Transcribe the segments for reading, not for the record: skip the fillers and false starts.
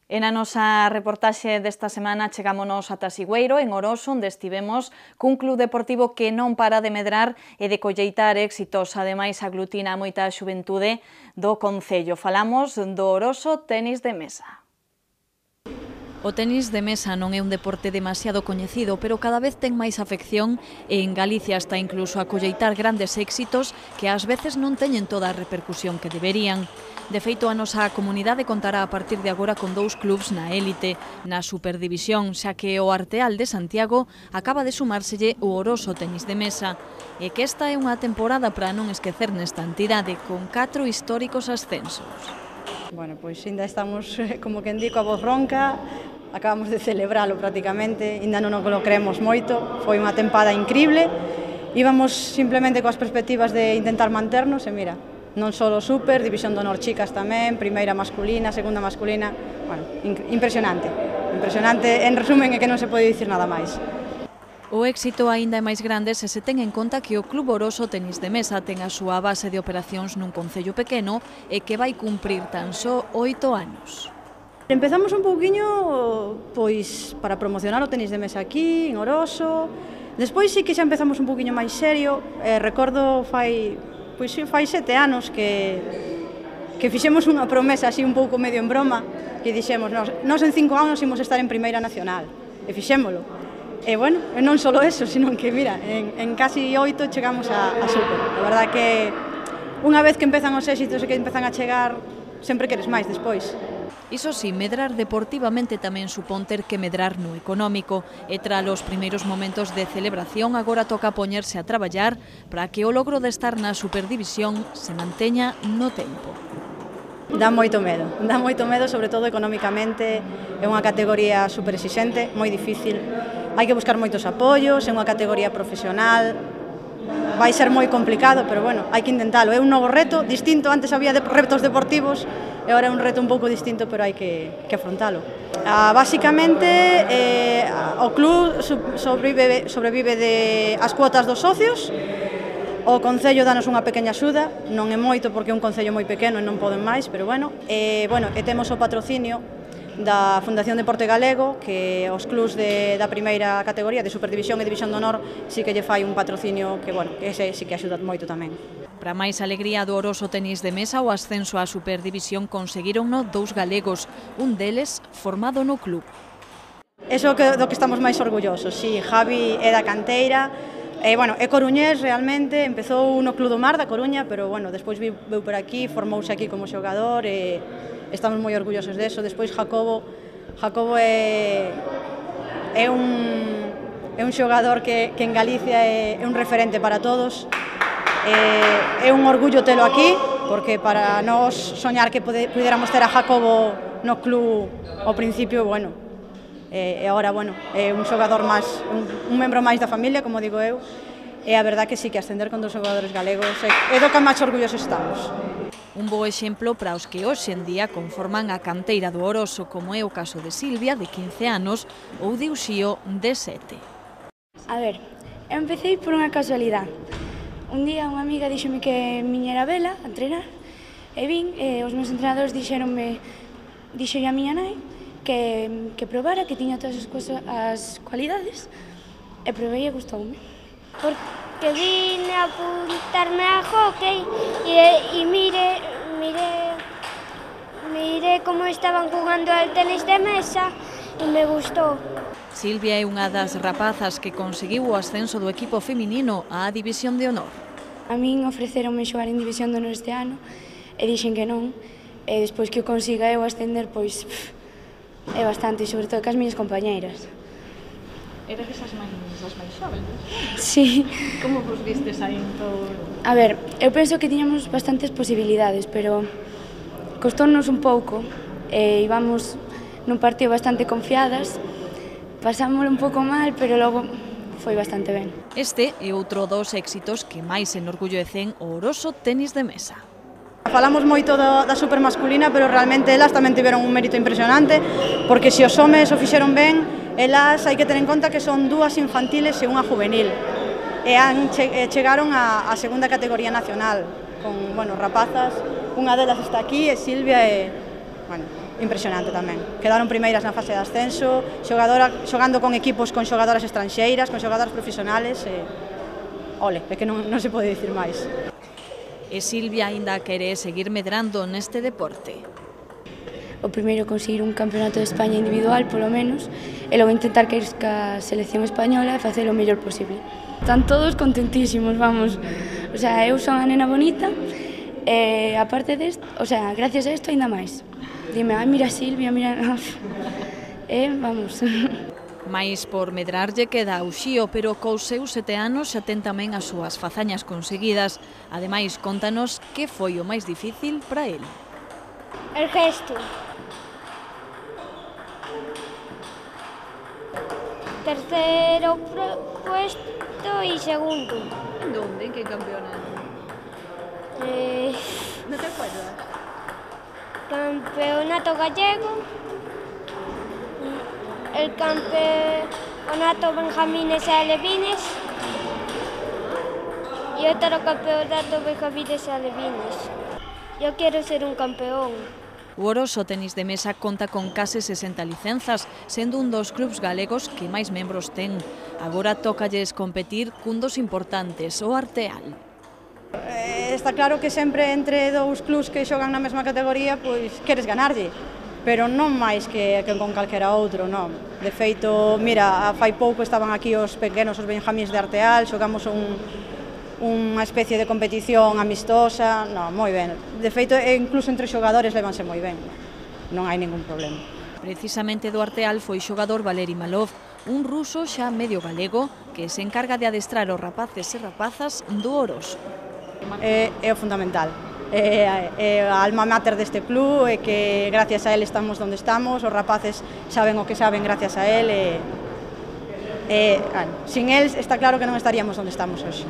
E na nosa reportaxe desta semana chegámonos ata Sigüeiro, en Oroso, onde estivemos cun club deportivo que non para de medrar e de colleitar éxitos. Ademais, aglutina moita xuventude do concello. Falamos do Oroso Tenis de Mesa. O tenis de mesa non é un deporte demasiado coñecido, pero cada vez ten máis afección e en Galicia está incluso a colleitar grandes éxitos que ás veces non teñen toda a repercusión que deberían. De feito, a nosa comunidade contará a partir de agora con 2 clubs na élite, na Superdivisión, xa que o Arteal de Santiago acaba de sumárselle o Oroso Tenis de Mesa, e que esta é unha temporada para non esquecer nesta entidade, con 4 históricos ascensos. Bueno, pois ainda estamos, como quen di, coa voz ronca, acabamos de celebralo prácticamente, ainda non nos lo creemos moito, foi unha tempada increíble, íbamos simplemente coas perspectivas de intentar manternos, e mira, non só super, División de Honor chicas tamén, primeira masculina, segunda masculina, bueno, impresionante, impresionante, en resumen é que non se pode dicir nada máis. O éxito aínda é máis grande se ten en conta que o Club Oroso Tenis de Mesa ten a súa base de operacións nun concello pequeno e que vai cumprir tan só 8 anos. Empezamos un pouquiño pois para promocionar o tenis de mesa aquí, en Oroso. Despois sí que xa empezamos un pouquiño máis serio. Recordo fai 7 anos que fixemos unha promesa así un pouco medio en broma, que dixemos, nós en 5 anos imos estar en Primeira Nacional, e fixémolo. E bueno, non só eso, sino que mira, en casi 8 chegamos a Super. A verdade que unha vez que empezan os éxitos e que empezan a chegar, sempre queres máis despois. Iso sí, medrar deportivamente tamén supón ter que medrar no económico e tras os primeiros momentos de celebración agora toca poñerse a traballar para que o logro de estar na Superdivisión se manteña no tempo. Dá moito medo, sobre todo económicamente, é unha categoría super exixente, moi difícil, hai que buscar moitos apoios, é unha categoría profesional, vai ser moi complicado, pero bueno, hai que intentalo, é un novo reto, distinto, antes había retos deportivos, e agora é un reto un pouco distinto, pero hai que afrontalo. Básicamente, o club sobrevive de as cuotas dos socios, o concello danos unha pequena axuda, non é moito porque é un concello moi pequeno e non poden máis, pero bueno, e temos o patrocinio da Fundación Deporte Galego, que os clubs da primeira categoría, de Superdivisión e División de Honor, sí que lle fai un patrocinio que, bueno, ese sí que axuda moito tamén. Para máis alegría do Oroso Tenis de Mesa, o ascenso á Superdivisión conseguironno 2 galegos, un deles formado no club. Eso do que estamos máis orgullosos, sí, Javi é da canteira, é coruñés realmente, empezou no Club do Mar da Coruña, pero bueno, despois veu por aquí, formouse aquí como xogador e estamos moi orgullosos deso. Despois Jacobo é un xogador que en Galicia é un referente para todos. É un orgullo telo aquí, porque para nós soñar que pudiéramos ter a Jacobo no club ao principio, bueno, e agora, bueno, é un xogador máis, un membro máis da familia, como digo eu, e a verdade que sí, que ascender con 2 xogadores galegos é do que máis orgullosos estamos. Un bo exemplo para os que hoxe en día conforman a canteira do Oroso, como é o caso de Silvia, de 15 anos, ou de Uxío, de 7. A ver, eu empecé por unha casualidade. Un día unha amiga díxome que miñera a vela a entrenar, e vin, e os meus entrenadores dixéronme a miña nai que probara, que tiña todas as cualidades, e probei e gustoume. Porque vine a apuntarme a hockey e mire como estaban jugando al tenis de mesa e me gustou. Silvia é unha das rapazas que conseguiu o ascenso do equipo feminino á División de Honor. A min ofreceronme xogar en División de Honor este ano e dixen que non, e despois que o consiga eu ascender, pois é bastante, sobre todo cas miñas compañeiras. Eres as máis xóvenes? Sí. Como vos vistes aí en todo? A ver, eu penso que tiñamos bastantes posibilidades, pero costóunos un pouco, e íbamos nun partido bastante confiadas, pasámoslo un pouco mal, pero logo foi bastante ben. Este é outro dos éxitos que máis enorgullecen o Oroso Tenis de Mesa. Falamos moito da supermasculina, pero realmente elas tamén tiveron un mérito impresionante, porque se os homes o fixeron ben, elas hai que ter en conta que son 2 infantiles e unha juvenil, e chegaron á segunda categoría nacional, con, bueno, rapazas, unha delas está aquí, e Silvia, e bueno, impresionante tamén. Quedaron primeiras na fase de ascenso, xogando con equipos con xogadoras estranxeiras, con xogadoras profesionales, ole, é que non se pode dicir máis. E Silvia aínda quere seguir medrando neste deporte. O primeiro conseguir un campeonato de España individual, polo menos, e logo intentar que ir ca selección española e facer o mellor posible. Están todos contentísimos, vamos. O sea, eu son a nena bonita e, aparte desto, o sea, gracias a isto, ainda máis. Dime, ai, mira Silvia, mira... vamos... Mais por medrarlle queda Uxío, pero cos seus 7 anos xa ten tamén as súas fazañas conseguidas. Ademais, contanos que foi o máis difícil para el. El gesto. Tercero puesto y segundo. ¿En dónde? ¿En qué campeonato? ¿No te acuerdas? Campeonato gallego, el campeonato benjamines y alevines y otro campeonato benjamines y alevines. Yo quiero ser un campeón. O Oroso Tenis de Mesa conta con case 60 licenzas, sendo un dos clubs galegos que máis membros ten. Agora tócalles competir cun dos importantes, o Arteal. Está claro que sempre entre dous clubs que xogan na mesma categoría, pois queres ganarlle, pero non máis que con calquera outro, non. De feito, mira, fai pouco estaban aquí os pequenos, os benjamins de Arteal, xogamos unha especie de competición amistosa, non, moi ben. De feito, incluso entre xogadores levanse moi ben, non hai ningún problema. Precisamente do Arteal foi xogador Valeri Malov, un ruso xa medio galego que se encarga de adestrar os rapaces e rapazas do Oroso. É o fundamental, é a alma mater deste club, e que gracias a él estamos onde estamos, os rapaces saben o que saben gracias a él, e sin él está claro que non estaríamos onde estamos hoxe.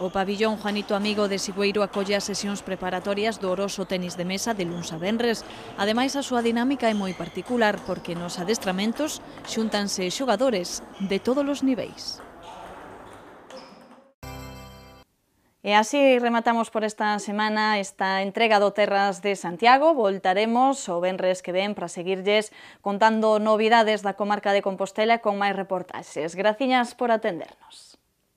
O pabillón Juanito Amigo de Sigüeiro acolle as sesións preparatorias do Oroso Tenis de Mesa de luns a venres. Ademais, a súa dinámica é moi particular porque nos adestramentos xúntanse xogadores de todos os niveis. E así rematamos por esta semana esta entrega do Terras de Santiago. Voltaremos o venres que ven para seguirlles contando novidades da comarca de Compostela con máis reportaxes. Graciñas por atendernos.